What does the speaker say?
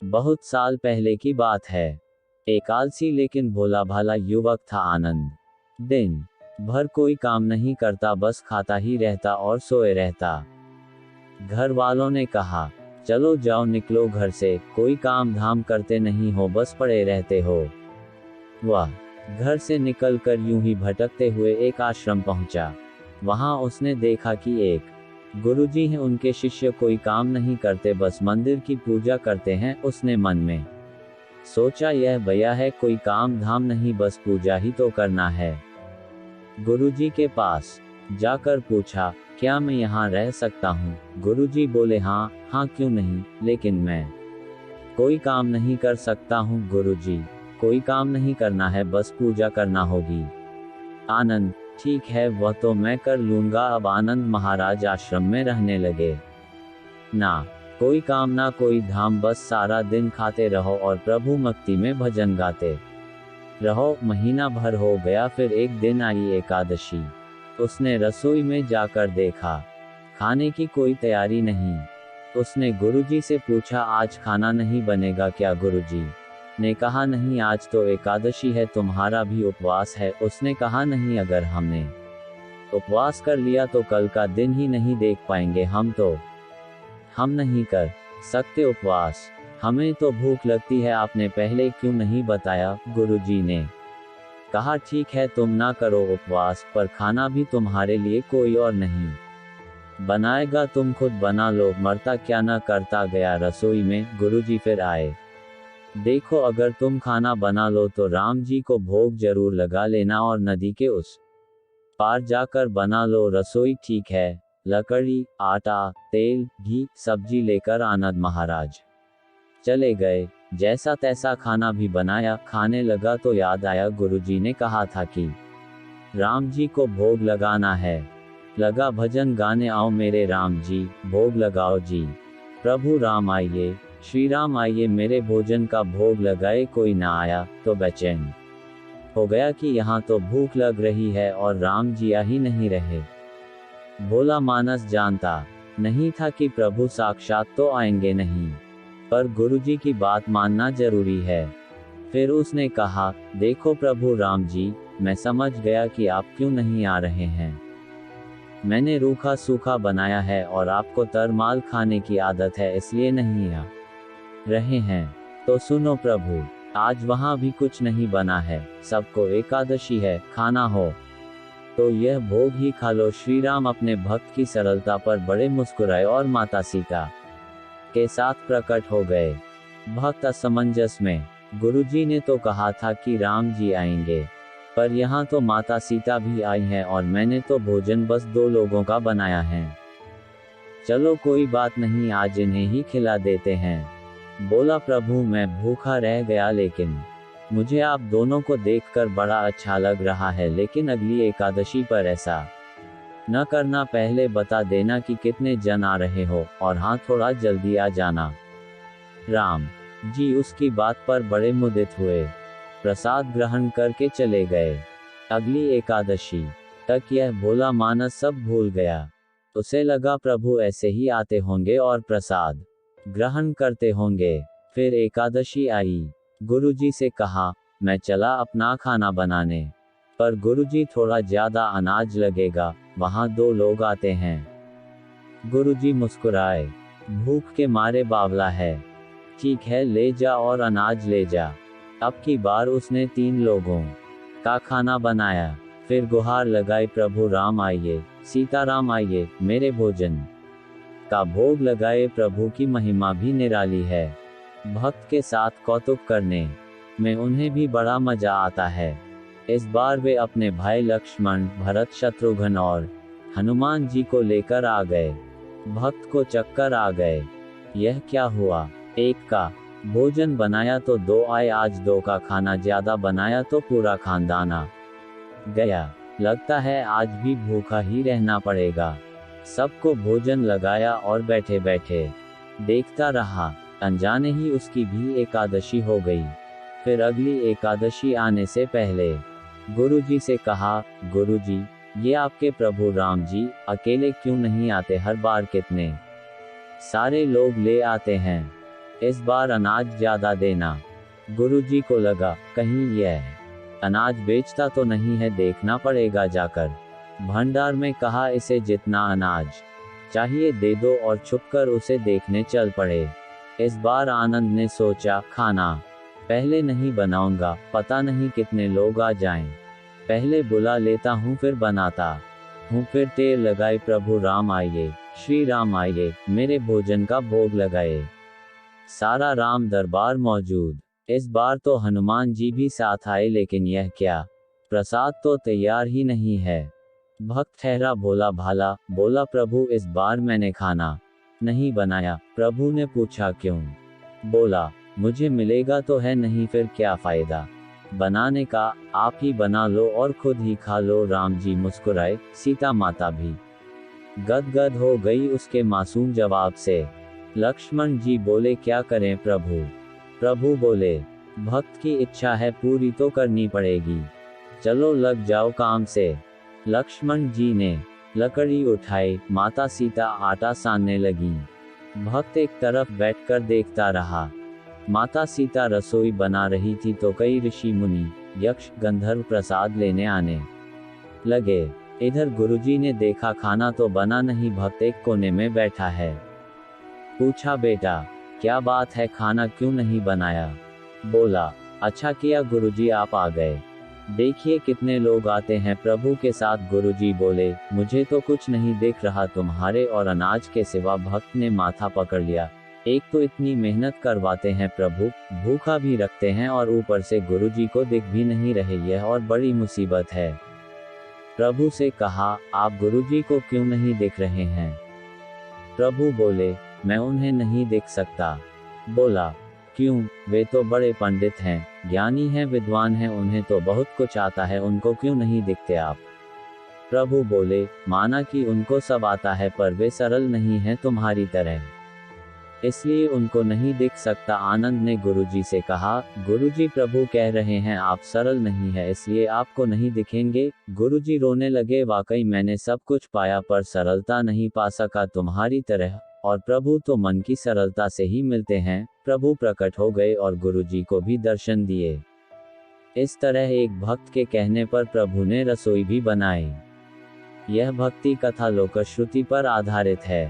बहुत साल पहले की बात है। एक आलसी लेकिन भोला भाला युवक था आनंद। दिन भर कोई काम नहीं करता, बस खाता ही रहता और सोए रहता। घर वालों ने कहा, चलो जाओ निकलो घर से, कोई काम धाम करते नहीं हो, बस पड़े रहते हो। वह घर से निकलकर यूं ही भटकते हुए एक आश्रम पहुंचा। वहां उसने देखा कि एक गुरुजी हैं, उनके शिष्य कोई काम नहीं करते, बस मंदिर की पूजा करते हैं। उसने मन में सोचा, यह भैया है, कोई काम धाम नहीं, बस पूजा ही तो करना है। गुरुजी के पास जाकर पूछा, क्या मैं यहाँ रह सकता हूँ? गुरुजी बोले, हाँ हाँ, क्यों नहीं, लेकिन मैं कोई काम नहीं कर सकता हूँ। गुरुजी, कोई काम नहीं करना है, बस पूजा करना होगी। आनंद, ठीक है, वह तो मैं कर लूंगा। अब आनंद महाराज आश्रम में रहने लगे। ना कोई काम ना कोई धाम, बस सारा दिन खाते रहो और प्रभु भक्ति में भजन गाते रहो। महीना भर हो गया, फिर एक दिन आई एकादशी। उसने रसोई में जाकर देखा, खाने की कोई तैयारी नहीं। उसने गुरुजी से पूछा, आज खाना नहीं बनेगा क्या? गुरुजी ने कहा, नहीं, आज तो एकादशी है, तुम्हारा भी उपवास है। उसने कहा, नहीं, अगर हमने उपवास कर लिया तो कल का दिन ही नहीं देख पाएंगे हम नहीं कर सकते उपवास, हमें तो भूख लगती है, आपने पहले क्यों नहीं बताया? गुरुजी ने कहा, ठीक है, तुम ना करो उपवास, पर खाना भी तुम्हारे लिए कोई और नहीं बनाएगा, तुम खुद बना लो। मरता क्या ना करता गया रसोई में। गुरुजी फिर आए, देखो, अगर तुम खाना बना लो तो राम जी को भोग जरूर लगा लेना और नदी के उस पार जाकर बना लो रसोई। ठीक है। लकड़ी, आटा, तेल, घी, सब्जी लेकर आनंद महाराज चले गए। जैसा तैसा खाना भी बनाया, खाने लगा तो याद आया, गुरुजी ने कहा था कि राम जी को भोग लगाना है। लगा भजन गाने, आओ मेरे राम जी, भोग लगाओ जी। प्रभु राम आइए, श्री राम आइए, मेरे भोजन का भोग लगाए। कोई ना आया तो बेचैन हो गया कि यहाँ तो भूख लग रही है और राम जी आ ही नहीं रहे। भोला मानस जानता नहीं था कि प्रभु साक्षात तो आएंगे नहीं, पर गुरुजी की बात मानना जरूरी है। फिर उसने कहा, देखो प्रभु राम जी, मैं समझ गया कि आप क्यों नहीं आ रहे हैं। मैंने रूखा सूखा बनाया है और आपको तरमाल खाने की आदत है, इसलिए नहीं आ रहे हैं। तो सुनो प्रभु, आज वहां भी कुछ नहीं बना है, सबको एकादशी है, खाना हो तो यह भोग ही खा लो। श्री राम अपने भक्त की सरलता पर बड़े मुस्कुराए और माता सीता के साथ प्रकट हो गए। भक्त असमंजस में, गुरुजी ने तो कहा था कि राम जी आएंगे, पर यहाँ तो माता सीता भी आई हैं और मैंने तो भोजन बस 2 लोगों का बनाया है। चलो कोई बात नहीं, आज इन्हें ही खिला देते हैं। बोला, प्रभु मैं भूखा रह गया, लेकिन मुझे आप दोनों को देखकर बड़ा अच्छा लग रहा है, लेकिन अगली एकादशी पर ऐसा न करना, पहले बता देना कि कितने जन आ रहे हो, और हाँ, थोड़ा जल्दी आ जाना। राम जी उसकी बात पर बड़े मुदित हुए, प्रसाद ग्रहण करके चले गए। अगली एकादशी तक यह भोला मानस सब भूल गया। उसे लगा प्रभु ऐसे ही आते होंगे और प्रसाद ग्रहण करते होंगे। फिर एकादशी आई। गुरुजी से कहा, मैं चला अपना खाना बनाने। पर गुरुजी, थोड़ा ज्यादा अनाज लगेगा, वहां 2 लोग आते हैं। गुरुजी मुस्कुराए, भूख के मारे बावला है। ठीक है, ले जा और अनाज ले जा। अब की बार उसने 3 लोगों का खाना बनाया। फिर गुहार लगाई, प्रभु राम आइए, सीताराम आइए, मेरे भोजन का भोग लगाए। प्रभु की महिमा भी निराली है। भक्त के साथ कौतुक करने में उन्हें भी बड़ा मजा आता है। इस बार वे अपने भाई लक्ष्मण, भरत, शत्रुघ्न और हनुमान जी को लेकर आ गए। भक्त को चक्कर आ गए। यह क्या हुआ? एक का भोजन बनाया तो 2 आए, आज 2 का खाना ज्यादा बनाया तो पूरा खानदान आ गया। लगता है आज भी भूखा ही रहना पड़ेगा। सबको भोजन लगाया और बैठे बैठे देखता रहा। अनजाने ही उसकी भी एकादशी हो गई। फिर अगली एकादशी आने से पहले गुरुजी से कहा, गुरुजी, ये आपके प्रभु राम जी अकेले क्यों नहीं आते? हर बार कितने सारे लोग ले आते हैं। इस बार अनाज ज्यादा देना। गुरुजी को लगा, कहीं यह अनाज बेचता तो नहीं है, देखना पड़ेगा जाकर। भंडार में कहा, इसे जितना अनाज चाहिए दे दो, और छुपकर उसे देखने चल पड़े। इस बार आनंद ने सोचा, खाना पहले नहीं बनाऊंगा, पता नहीं कितने लोग आ जाएं। पहले बुला लेता हूँ, फिर बनाता हूँ। फिर टेर लगाए, प्रभु राम आइए, श्री राम आइए, मेरे भोजन का भोग लगाए। सारा राम दरबार मौजूद। इस बार तो हनुमान जी भी साथ आए, लेकिन यह क्या, प्रसाद तो तैयार ही नहीं है। भक्त ठहरा भोला भाला, बोला, प्रभु इस बार मैंने खाना नहीं बनाया। प्रभु ने पूछा, क्यों? बोला, मुझे मिलेगा तो है नहीं, फिर क्या फायदा बनाने का, आप ही बना लो और खुद ही खा लो। राम जी मुस्कुराए, सीता माता भी गदगद हो गई उसके मासूम जवाब से। लक्ष्मण जी बोले, क्या करें प्रभु? प्रभु बोले, भक्त की इच्छा है, पूरी तो करनी पड़ेगी, चलो लग जाओ काम से। लक्ष्मण जी ने लकड़ी उठाई, माता सीता आटा सानने लगी। भक्त एक तरफ बैठकर देखता रहा। माता सीता रसोई बना रही थी तो कई ऋषि मुनि, यक्ष, गंधर्व प्रसाद लेने आने लगे। इधर गुरुजी ने देखा खाना तो बना नहीं, भक्त एक कोने में बैठा है। पूछा, बेटा क्या बात है, खाना क्यों नहीं बनाया? बोला, अच्छा किया गुरुजी आप आ गए, देखिए कितने लोग आते हैं प्रभु के साथ। गुरुजी बोले, मुझे तो कुछ नहीं दिख रहा तुम्हारे और अनाज के सिवा। भक्त ने माथा पकड़ लिया, एक तो इतनी मेहनत करवाते हैं प्रभु, भूखा भी रखते हैं, और ऊपर से गुरुजी को दिख भी नहीं रहे, यह और बड़ी मुसीबत है। प्रभु से कहा, आप गुरुजी को क्यों नहीं दिख रहे हैं? प्रभु बोले, मैं उन्हें नहीं देख सकता। बोला, क्यों? वे तो बड़े पंडित हैं, ज्ञानी हैं, विद्वान हैं, उन्हें तो बहुत कुछ आता है, उनको क्यों नहीं दिखते आप? प्रभु बोले, माना कि उनको सब आता है, पर वे सरल नहीं हैं तुम्हारी तरह, इसलिए उनको नहीं दिख सकता। आनंद ने गुरुजी से कहा, गुरुजी प्रभु कह रहे हैं आप सरल नहीं है, इसलिए आपको नहीं दिखेंगे। गुरुजी रोने लगे, वाकई मैंने सब कुछ पाया, पर सरलता नहीं पा सका तुम्हारी तरह, और प्रभु तो मन की सरलता से ही मिलते हैं। प्रभु प्रकट हो गए और गुरुजी को भी दर्शन दिए। इस तरह एक भक्त के कहने पर प्रभु ने रसोई भी बनाई। यह भक्ति कथा लोकश्रुति पर आधारित है।